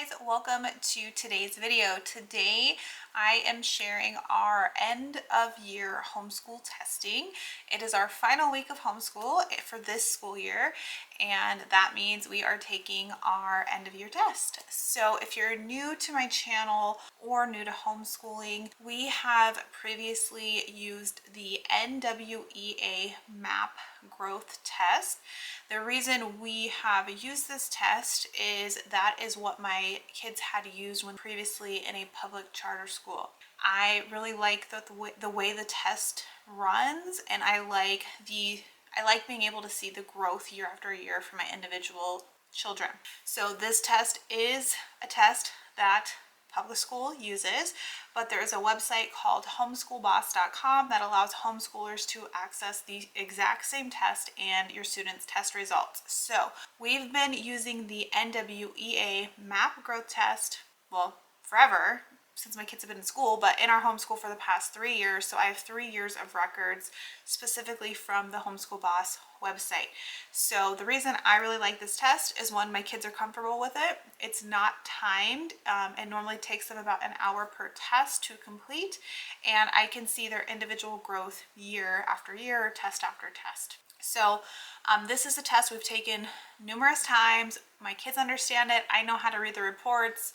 guys, welcome to today's video. Today I am sharing our end of year homeschool testing. It is our final week of homeschool for this school year, and that means we are taking our end of year test. So if you're new to my channel or new to homeschooling, we have previously used the NWEA MAP growth test. The reason we have used this test is that is what my kids had used when previously in a public charter school. I really like the way the test runs, and I like being able to see the growth year after year for my individual children. So this test is a test that public school uses, but there is a website called homeschoolboss.com that allows homeschoolers to access the exact same test and your students' test results. So we've been using the NWEA MAP growth test, well, forever, since my kids have been in school, but in our homeschool for the past 3 years. So I have 3 years of records specifically from the Homeschool Boss website. So the reason I really like this test is, one, my kids are comfortable with it. It's not timed. It normally takes them about an hour per test to complete, and I can see their individual growth year after year, test after test. So this is a test we've taken numerous times. My kids understand it. I know how to read the reports,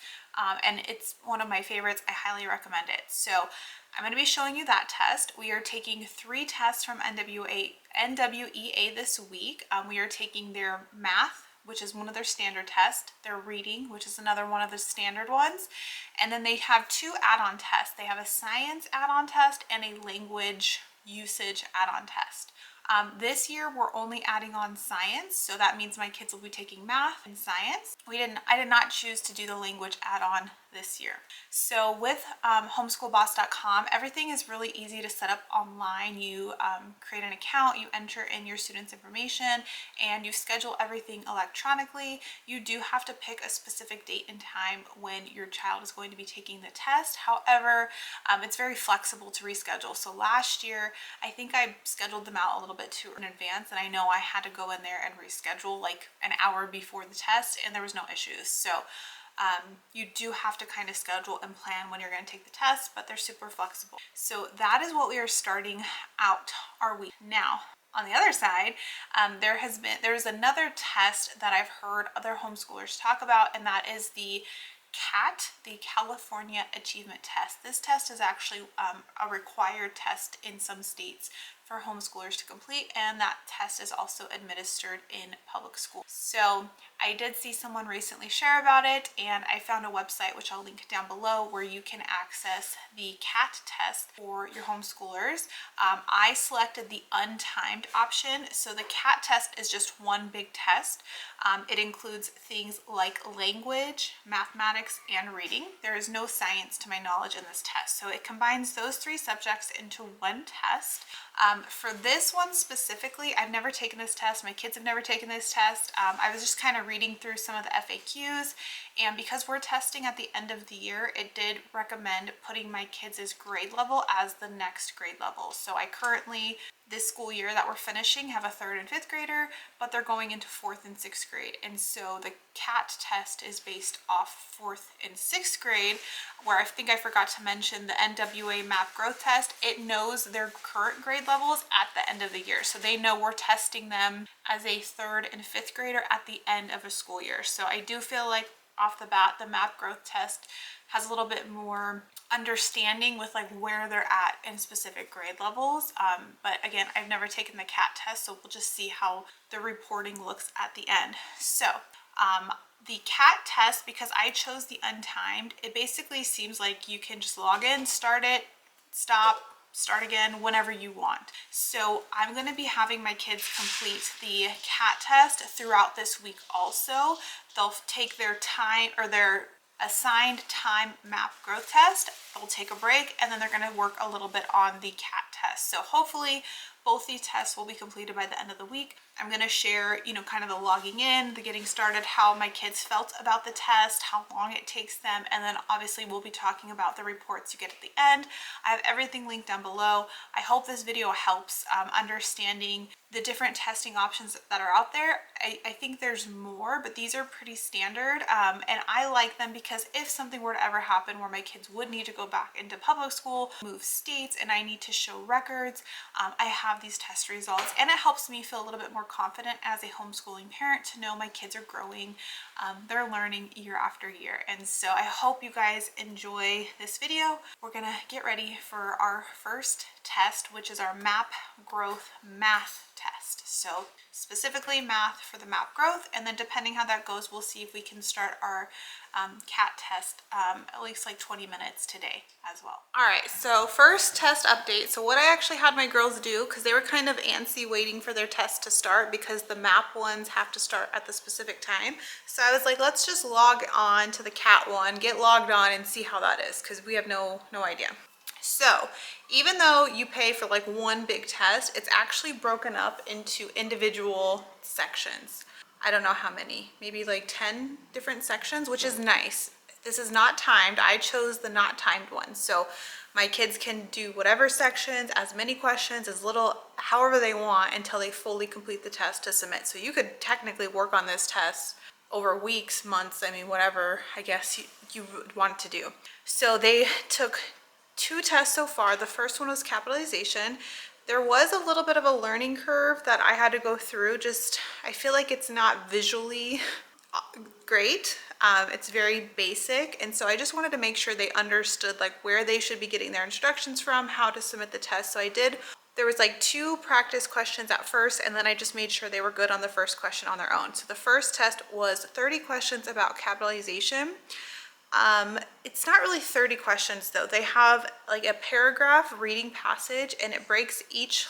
and it's one of my favorites. I highly recommend it. So I'm going to be showing you that test. We are taking 3 tests from NWEA this week. We are taking their math, which is one of their standard tests, their reading, which is another one of the standard ones, and then they have 2 add-on tests. They have a science add-on test and a language usage add-on test. This year we're only adding on science, so that means my kids will be taking math and science. I did not choose to do the language add-on this year. So with homeschoolboss.com, everything is really easy to set up online. You create an account, you enter in your students' information, and you schedule everything electronically. You do have to pick a specific date and time when your child is going to be taking the test. However, it's very flexible to reschedule. So last year, I think I scheduled them out a little bit too in advance, and I know I had to go in there and reschedule like an hour before the test, and there was no issues. So you do have to kind of schedule and plan when you're going to take the test, but they're super flexible. So that is what we are starting out our week. Now, on the other side, there's another test that I've heard other homeschoolers talk about, and that is the CAT, the California Achievement Test. This test is actually a required test in some states for homeschoolers to complete, and that test is also administered in public school. So I did see someone recently share about it, and I found a website, which I'll link down below, where you can access the CAT test for your homeschoolers. I selected the untimed option. So the CAT test is just one big test. It includes things like language, mathematics, and reading. There is no science to my knowledge in this test. So it combines those 3 subjects into one test. For this one specifically, I've never taken this test. My kids have never taken this test. I was just kind of reading through some of the FAQs, and because we're testing at the end of the year, it did recommend putting my kids' grade level as the next grade level. So I currently, this school year that we're finishing, have a 3rd and 5th grader, but they're going into 4th and 6th grade. And so the CAT test is based off 4th and 6th grade, where I think I forgot to mention the NWA MAP growth test. It knows their current grade levels at the end of the year. So they know we're testing them as a 3rd and 5th grader at the end of a school year. So I do feel like off the bat, the MAP growth test has a little bit more understanding with like where they're at in specific grade levels. But again, I've never taken the CAT test, so we'll just see how the reporting looks at the end. So the CAT test, because I chose the untimed, it basically seems like you can just log in, start it, stop, start again whenever you want. So I'm going to be having my kids complete the CAT test throughout this week also. They'll take their time, or their assigned time MAP growth test. They'll take a break, and then they're going to work a little bit on the CAT test. So hopefully both these tests will be completed by the end of the week. I'm going to share, you know, kind of the logging in, the getting started, how my kids felt about the test, how long it takes them, and then obviously we'll be talking about the reports you get at the end. I have everything linked down below. I hope this video helps understanding the different testing options that are out there. I think there's more, but these are pretty standard, and I like them because if something were to ever happen where my kids would need to go back into public school, move states, and I need to show records, I have these test results, and it helps me feel a little bit more confident as a homeschooling parent to know my kids are growing, they're learning year after year. And so I hope you guys enjoy this video. We're gonna get ready for our first test, which is our map growth math test. So specifically math for the map growth, and then depending how that goes, we'll see if we can start our CAT test at least like 20 minutes today as well. All right, so first test update. So what I actually had my girls do, because they were kind of antsy waiting for their test to start because the map ones have to start at the specific time. So I was like, let's just log on to the CAT one, get logged on and see how that is, because we have no idea. So even though you pay for like one big test, it's actually broken up into individual sections. I don't know how many, maybe like 10 different sections, which is nice. This is not timed. I chose the not timed one. So my kids can do whatever sections, as many questions, as little, however they want until they fully complete the test to submit. So you could technically work on this test over weeks, months, I mean, whatever I guess you would want to do. So they took 2 tests so far. The first one was capitalization. There was a little bit of a learning curve that I had to go through. Just, I feel like it's not visually great. It's very basic. And so I just wanted to make sure they understood like where they should be getting their instructions from, how to submit the test. So I did, there was like 2 practice questions at first, and then I just made sure they were good on the first question on their own. So the first test was 30 questions about capitalization. It's not really 30 questions though. They have like a paragraph reading passage, and it breaks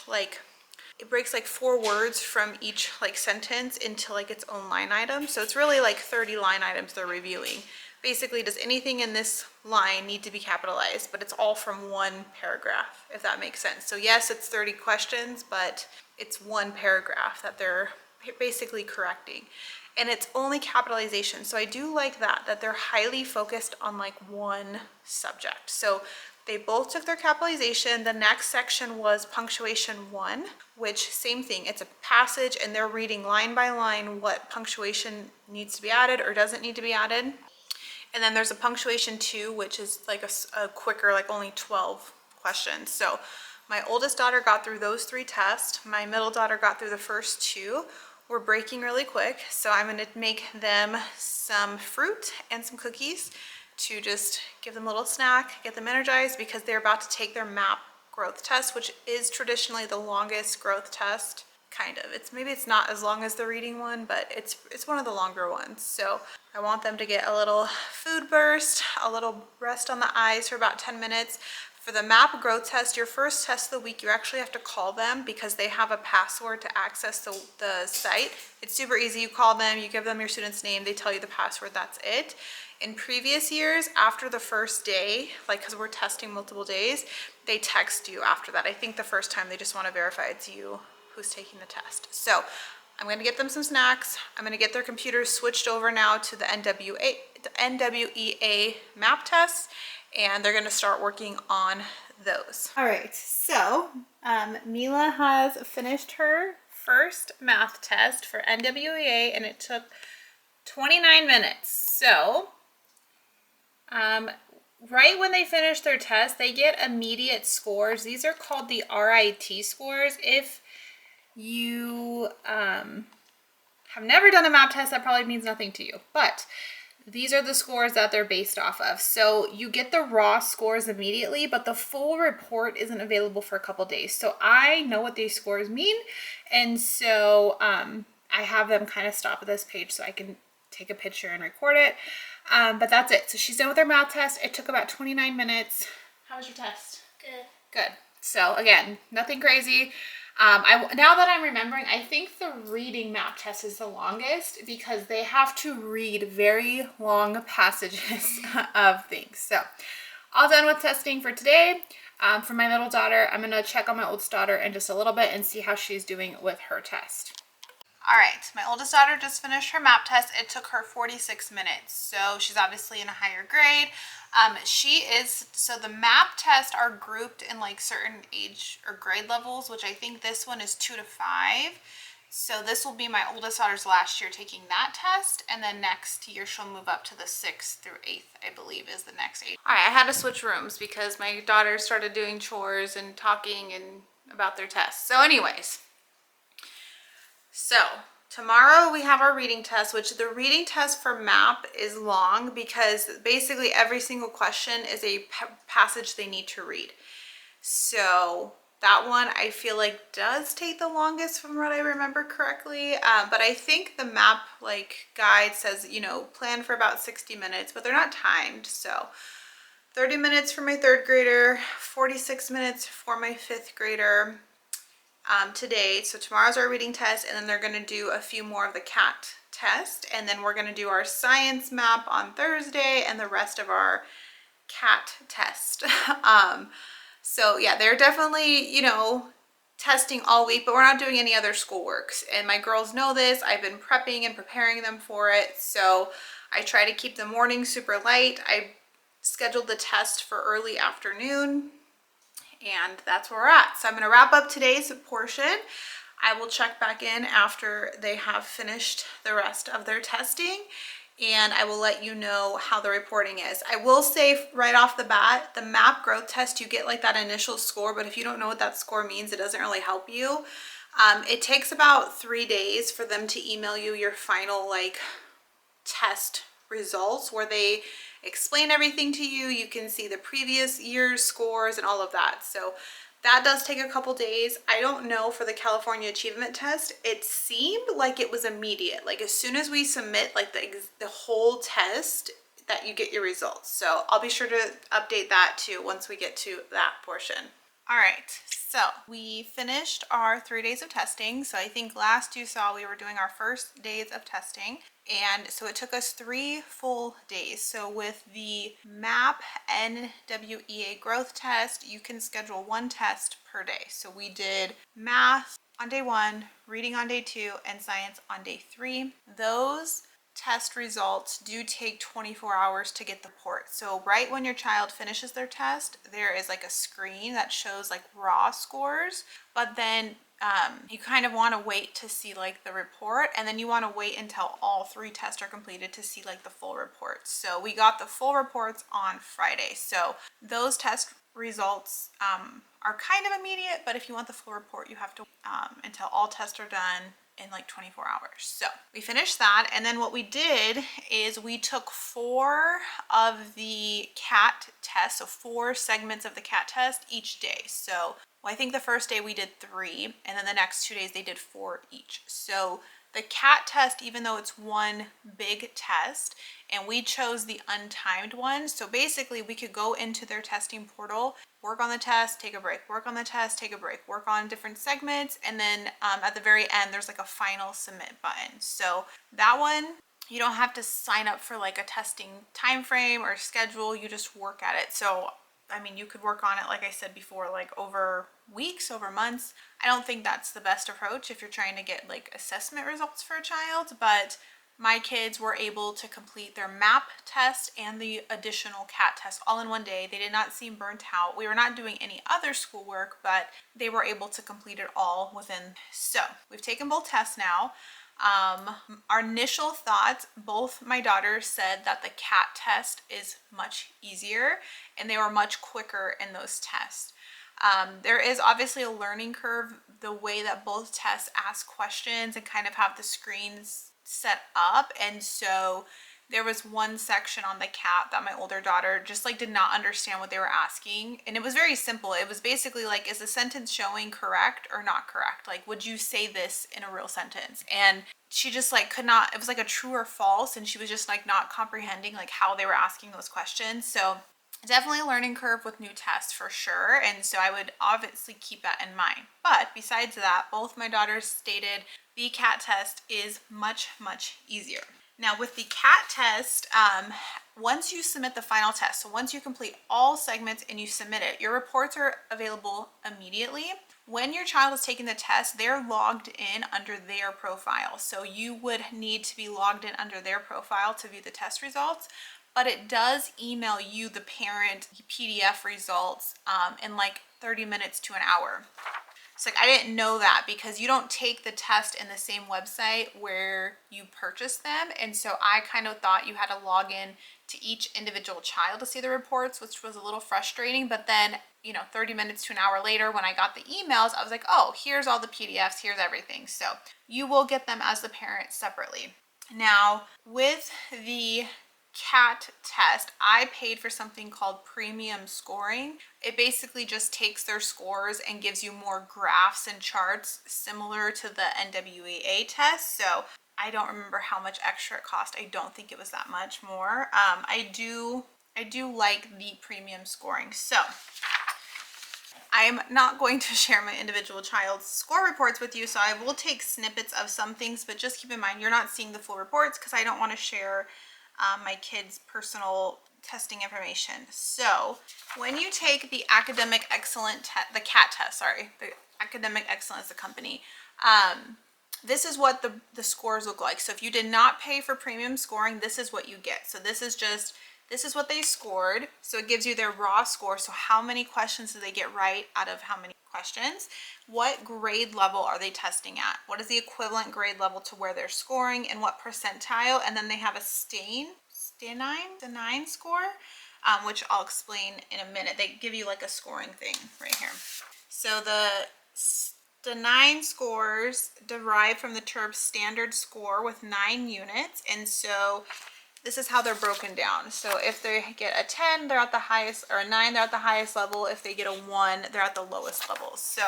like 4 words from each like sentence into like its own line item. So it's really like 30 line items they're reviewing. Basically, does anything in this line need to be capitalized? But it's all from one paragraph, if that makes sense. So yes, it's 30 questions, but it's one paragraph that they're basically correcting. And it's only capitalization. So I do like that they're highly focused on like one subject. So they both took their capitalization. The next section was punctuation 1, which same thing, it's a passage and they're reading line by line what punctuation needs to be added or doesn't need to be added. And then there's a punctuation 2, which is like a quicker, like only 12 questions. So my oldest daughter got through those 3 tests. My middle daughter got through the first 2. We're breaking really quick, so I'm going to make them some fruit and some cookies to just give them a little snack, get them energized, because they're about to take their map growth test, which is traditionally the longest growth test. Kind of. Maybe it's not as long as the reading one, but it's one of the longer ones. So I want them to get a little food burst, a little rest on the eyes for about 10 minutes. For the map growth test, your first test of the week, you actually have to call them because they have a password to access the site. It's super easy. You call them, you give them your student's name, they tell you the password, that's it. In previous years, after the first day, like because we're testing multiple days, they text you after that. I think the first time they just want to verify it's you who's taking the test. So I'm going to get them some snacks. I'm going to get their computers switched over now to the NWEA map tests, and they're going to start working on those. All right, so Mila has finished her first math test for NWEA, and it took 29 minutes. So right when they finish their test, they get immediate scores. These are called the RIT scores. If you have never done a map test, that probably means nothing to you, but these are the scores that they're based off of. So you get the raw scores immediately, but the full report isn't available for a couple days. So I know what these scores mean, and so I have them kind of stop at this page so I can take a picture and record it. But that's it. So she's done with her math test. It took about 29 minutes. How was your test? Good. Good. So again, nothing crazy. Now that I'm remembering, I think the reading map test is the longest because they have to read very long passages of things. So all done with testing for today. For my middle daughter, I'm going to check on my oldest daughter in just a little bit and see how she's doing with her test. All right, my oldest daughter just finished her MAP test. It took her 46 minutes, so she's obviously in a higher grade. So the MAP tests are grouped in like certain age or grade levels, which I think this one is 2 to 5. So this will be my oldest daughter's last year taking that test, and then next year she'll move up to the 6th through 8th, I believe is the next age. All right, I had to switch rooms because my daughter started doing chores and talking and about their tests. So anyways, so tomorrow we have our reading test, which the reading test for MAP is long because basically every single question is a passage they need to read. So that one I feel like does take the longest from what I remember correctly. But I think the MAP like guide says, you know, plan for about 60 minutes, but they're not timed. So 30 minutes for my 3rd grader, 46 minutes for my 5th grader. Today. So tomorrow's our reading test, and then they're going to do a few more of the CAT test, and then we're going to do our science map on Thursday and the rest of our CAT test. So yeah, they're definitely, you know, testing all week, but we're not doing any other schoolworks, and my girls know this. I've been prepping and preparing them for it, so I try to keep the morning super light. I scheduled the test for early afternoon, and that's where we're at. So I'm going to wrap up today's portion. I will check back in after they have finished the rest of their testing, and I will let you know how the reporting is. I will say right off the bat, the MAP growth test, you get like that initial score, but if you don't know what that score means, it doesn't really help you. It takes about 3 days for them to email you your final like test results, where they explain everything to you. You can see the previous year's scores and all of that. So that does take a couple days. I don't know for the California Achievement Test. It seemed like it was immediate. Like as soon as we submit like the whole test, that you get your results. So I'll be sure to update that too once we get to that portion. All right, so we finished our 3 days of testing. So I think last you saw we were doing our first days of testing. And so it took us 3 full days. So with the MAP NWEA growth test, you can schedule 1 test per day. So we did math on day 1, reading on day 2, and science on day 3. Those test results do take 24 hours to get the report. So right when your child finishes their test, there is like a screen that shows like raw scores, but then you kind of want to wait to see like the report, and then you want to wait until all 3 tests are completed to see like the full reports. So we got the full reports on Friday. So those test results are kind of immediate, but if you want the full report, you have to until all tests are done in like 24 hours. So we finished that, and then what we did is we took 4 of the CAT tests, so 4 segments of the CAT test each day. So I think the first day we did 3, and then the next 2 days they did 4 each. So the CAT test, even though it's one big test, and we chose the untimed one, so basically we could go into their testing portal, work on the test, take a break, work on the test, take a break, work on different segments, and then at the very end there's like a final submit button. So that one, you don't have to sign up for like a testing time frame or schedule, you just work at it. So I mean, you could work on it, like I said before, like over weeks, over months. I don't think that's the best approach if you're trying to get like assessment results for a child, but my kids were able to complete their MAP test and the additional CAT test all in one day. They did not seem burnt out. We were not doing any other schoolwork, but they were able to complete it all within. So we've taken both tests now. Our initial thoughts, both my daughters said that the CAT test is much easier and they were much quicker in those tests. There is obviously a learning curve, the way that both tests ask questions and kind of have the screens set up. And so there was one section on the CAT that my older daughter just like did not understand what they were asking. And it was very simple. It was basically like, is the sentence showing correct or not correct? Like, would you say this in a real sentence? And she just like could not, it was like a true or false. And she was just like not comprehending like how they were asking those questions. So definitely a learning curve with new tests for sure. And so I would obviously keep that in mind. But besides that, both my daughters stated the CAT test is much, much easier. Now with the CAT test, once you submit the final test, so once you complete all segments and you submit it, your reports are available immediately. when your child is taking the test, they're logged in under their profile. So you would need to be logged in under their profile to view the test results, but it does email you, the parent, PDF results in like 30 minutes to an hour. So like, I didn't know that because you don't take the test in the same website where you purchase them. And so I kind of thought you had to log in to each individual child to see the reports, which was a little frustrating. But then, you know, 30 minutes to an hour later, when I got the emails, I was like, oh, here's all the PDFs, here's everything. So you will get them as the parent separately. Now, with the CAT test, I paid for something called premium scoring. It basically just takes their scores and gives you more graphs and charts similar to the NWEA test. So I don't remember how much extra it cost. I don't think it was that much more. I do like the premium scoring. So I'm not going to share my individual child's score reports with you, so I will take snippets of some things, but just keep in mind you're not seeing the full reports because I don't want to share my kids' personal testing information. So when you take the academic excellence, the CAT test, sorry, the academic excellence, the company, this is what the scores look like. So if you did not pay for premium scoring, this is what you get. So this is what they scored. So it gives you their raw score. So how many questions do they get right out of how many questions? What grade level are they testing at? What is the equivalent grade level to where they're scoring, and what percentile? And then they have a stenine score, which I'll explain in a minute. They give you like a scoring thing right here. So the stenine scores derive from the term standard score with 9 units. And so this is how they're broken down. So if they get a 10, they're at the highest, or a 9, they're at the highest level. If they get a 1, they're at the lowest level. So,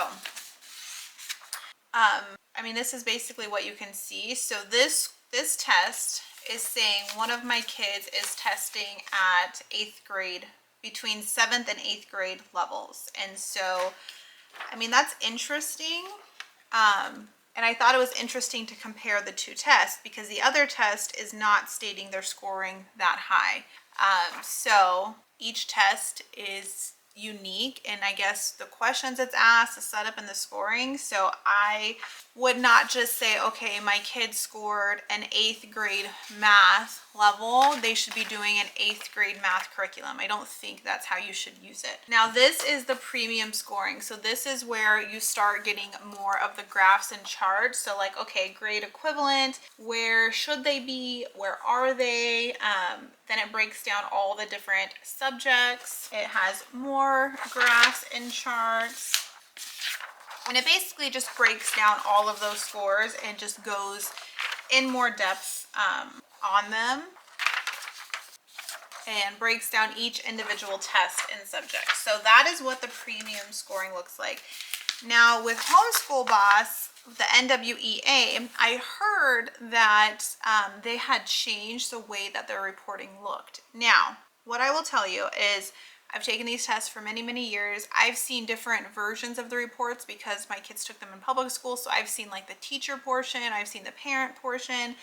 I mean, this is basically what you can see. So this test is saying one of my kids is testing at 8th grade, between 7th and 8th grade levels. And so, I mean, that's interesting. And I thought it was interesting to compare the two tests because the other test is not stating they're scoring that high. So each test is unique, and I guess the questions it's asked, the setup, and the scoring. So I would not just say, okay, my kid scored an 8th grade math level, they should be doing an 8th grade math curriculum. I don't think that's how you should use it. Now this is the premium scoring. So this is where you start getting more of the graphs and charts. So like, okay, grade equivalent, where should they be? Where are they? Then it breaks down all the different subjects. It has more graphs and charts. And it basically just breaks down all of those scores and just goes in more depth on them and breaks down each individual test and subject. So that is what the premium scoring looks like. Now with Homeschool Boss, the NWEA, I heard that they had changed the way that their reporting looked. Now, what I will tell you is I've taken these tests for many, many years. I've seen different versions of the reports because my kids took them in public school. So I've seen like the teacher portion, I've seen the parent portion,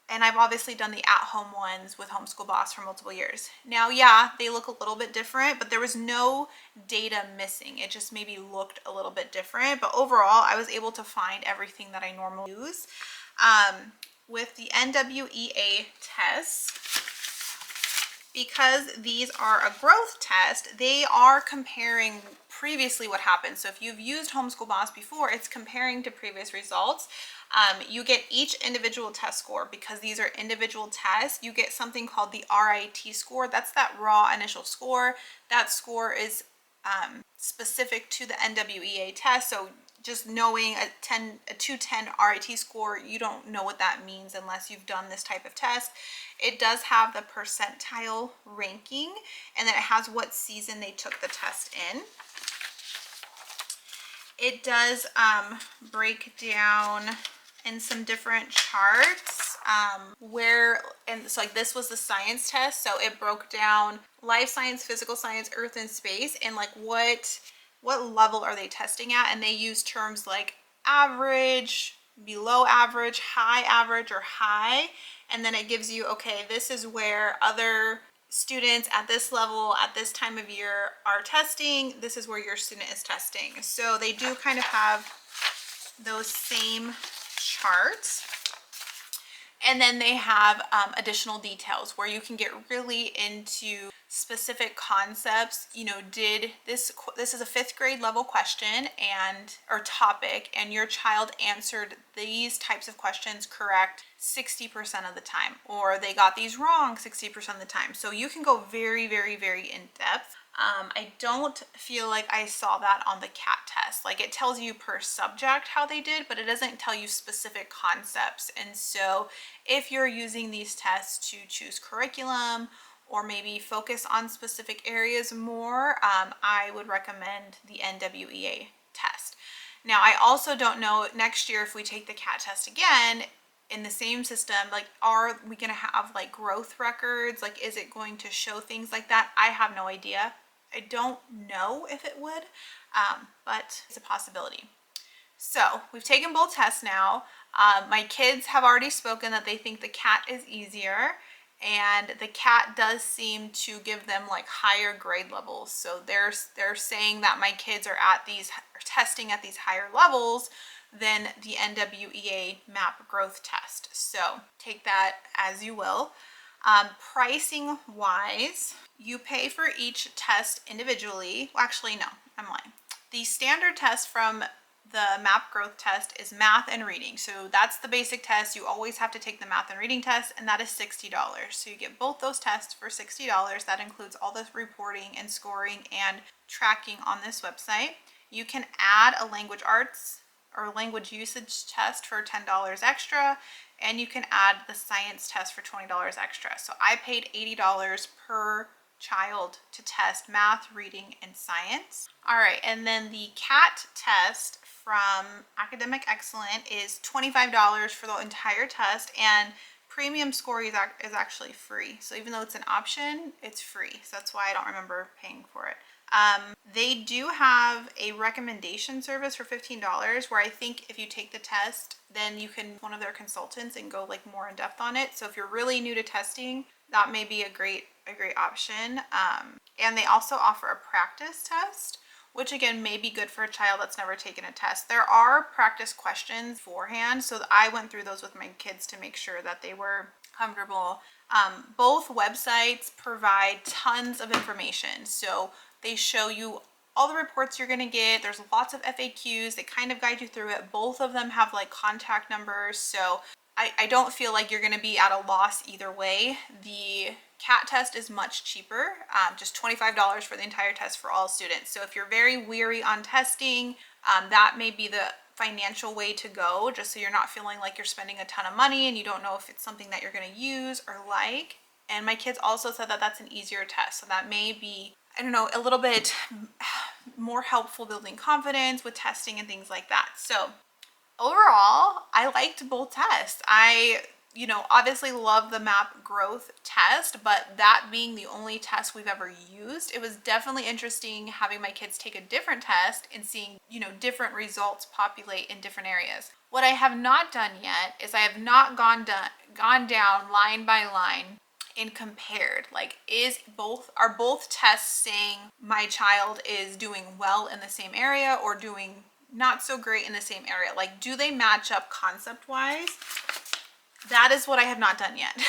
and I've obviously done the at-home ones with Homeschool Boss for multiple years. Now, yeah, they look a little bit different, but there was no data missing. It just maybe looked a little bit different. But overall, I was able to find everything that I normally use. With the NWEA tests, because these are a growth test, they are comparing previously what happened. So if you've used Homeschool Boss before, it's comparing to previous results. You get each individual test score because these are individual tests. You get something called the RIT score. That's that raw initial score. That score is specific to the NWEA test. So just knowing a 210 RIT score, you don't know what that means unless you've done this type of test. It does have the percentile ranking, and then it has what season they took the test in. It does break down in some different charts and so like this was the science test, so it broke down life science, physical science, earth and space, and like what level are they testing at, and they use terms like average, below average, high average, or high, and then it gives you, okay, this is where other students at this level at this time of year are testing, this is where your student is testing. So they do kind of have those same charts. And then they have additional details where you can get really into specific concepts. You know, this is a 5th grade level question or topic, and your child answered these types of questions correct 60% of the time, or they got these wrong 60% of the time. So you can go very, very, very in depth. I don't feel like I saw that on the CAT test. Like, it tells you per subject how they did, but it doesn't tell you specific concepts. And so if you're using these tests to choose curriculum or maybe focus on specific areas more, I would recommend the NWEA test. Now, I also don't know next year if we take the CAT test again in the same system, like, are we going to have like growth records? Like, is it going to show things like that? I have no idea. I don't know if it would, but it's a possibility. So we've taken both tests now. My kids have already spoken that they think the CAT is easier, and the CAT does seem to give them like higher grade levels. So they're saying that my kids are testing at these higher levels than the NWEA MAP growth test. So take that as you will. Pricing wise, you pay for each test individually. Well, actually, no, I'm lying. The standard test from the MAP growth test is math and reading. So that's the basic test. You always have to take the math and reading test, and that is $60. So you get both those tests for $60. That includes all the reporting and scoring and tracking on this website. You can add a language arts or language usage test for $10 extra, and you can add the science test for $20 extra. So I paid $80 per child to test math, reading, and science. All right, and then the CAT test from Academic Excellent is $25 for the entire test, and premium scoring is actually free. So even though it's an option, it's free. So that's why I don't remember paying for it. They do have a recommendation service for $15, where I think if you take the test, then you can one of their consultants and go like more in depth on it. So if you're really new to testing, that may be a great option. And they also offer a practice test, which again may be good for a child that's never taken a test. There are practice questions beforehand, so I went through those with my kids to make sure that they were comfortable. Both websites provide tons of information. So they show you all the reports you're going to get. There's lots of FAQs. They kind of guide you through it. Both of them have like contact numbers. So I don't feel like you're going to be at a loss either way. The CAT test is much cheaper, just $25 for the entire test for all students. So if you're very weary on testing, that may be the financial way to go, just so you're not feeling like you're spending a ton of money and you don't know if it's something that you're going to use or like. And my kids also said that that's an easier test. So that may be, I don't know, a little bit more helpful building confidence with testing and things like that. So overall, I liked both tests. I obviously love the MAP growth test, but that being the only test we've ever used, it was definitely interesting having my kids take a different test and seeing, different results populate in different areas. What I have not done yet is I have not gone down line by line and compared, like, are both tests saying my child is doing well in the same area or doing not so great in the same area? Like, do they match up concept wise? That is what I have not done yet.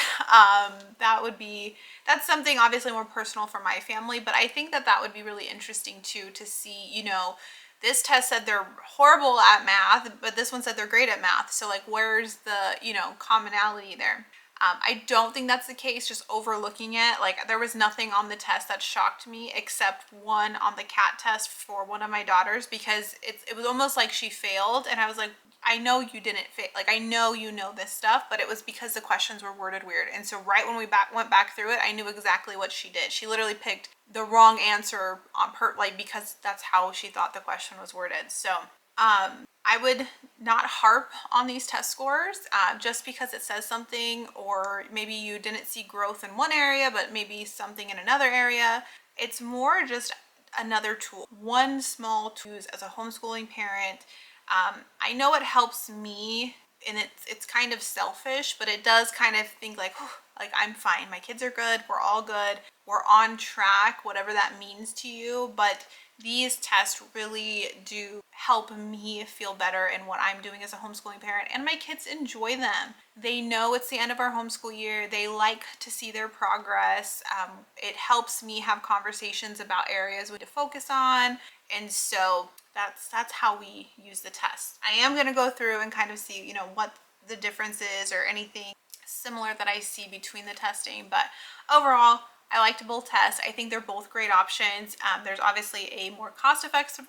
That's something obviously more personal for my family, but I think that would be really interesting too, to see, this test said they're horrible at math, but this one said they're great at math. So like, where's the, commonality there? I don't think that's the case, just overlooking it. Like, there was nothing on the test that shocked me except one on the CAT test for one of my daughters, because it was almost like she failed, and I was like, I know you didn't fail. Like, I know you know this stuff, but it was because the questions were worded weird. And so right when we went back through it, I knew exactly what she did. She literally picked the wrong answer on because that's how she thought the question was worded. So I would not harp on these test scores just because it says something, or maybe you didn't see growth in one area, but maybe something in another area. It's more just another tool, one small tool as a homeschooling parent. I know it helps me, and it's kind of selfish, but it does kind of think like, Like, I'm fine. My kids are good. We're all good. We're on track, whatever that means to you. But these tests really do help me feel better in what I'm doing as a homeschooling parent, and my kids enjoy them. They know it's the end of our homeschool year. They like to see their progress. It helps me have conversations about areas we need to focus on, and so that's how we use the test. I am going to go through and kind of see, you know, what the difference is or anything similar that I see between the testing, but overall I liked both tests. I think they're both great options. There's obviously a more cost-effective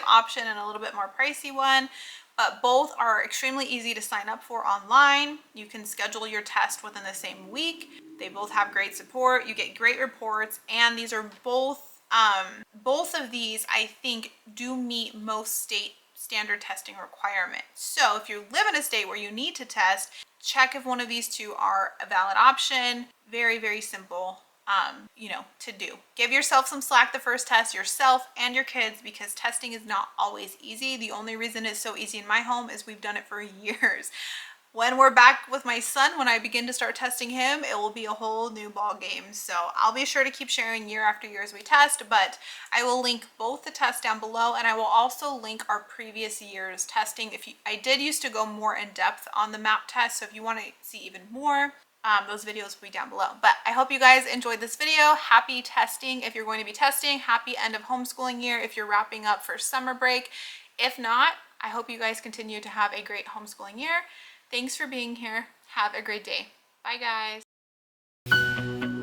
option and a little bit more pricey one, but both are extremely easy to sign up for online. You can schedule your test within the same week. They both have great support. You get great reports, and these are both of these, I think, do meet most state standard testing requirements. So if you live in a state where you need to test, check if one of these two are a valid option. Very, very simple, you know, to do. Give yourself some slack the first test, yourself and your kids, because testing is not always easy. The only reason it's so easy in my home is we've done it for years. When we're back with my son, when I begin to start testing him, it will be a whole new ball game. So I'll be sure to keep sharing year after year as we test, but I will link both the tests down below, and I will also link our previous year's testing. I did used to go more in depth on the MAP test, so if you want to see even more, those videos will be down below. But I hope you guys enjoyed this video. Happy testing if you're going to be testing. Happy end of homeschooling year if you're wrapping up for summer break. If not, I hope you guys continue to have a great homeschooling year. Thanks for being here. Have a great day. Bye, guys.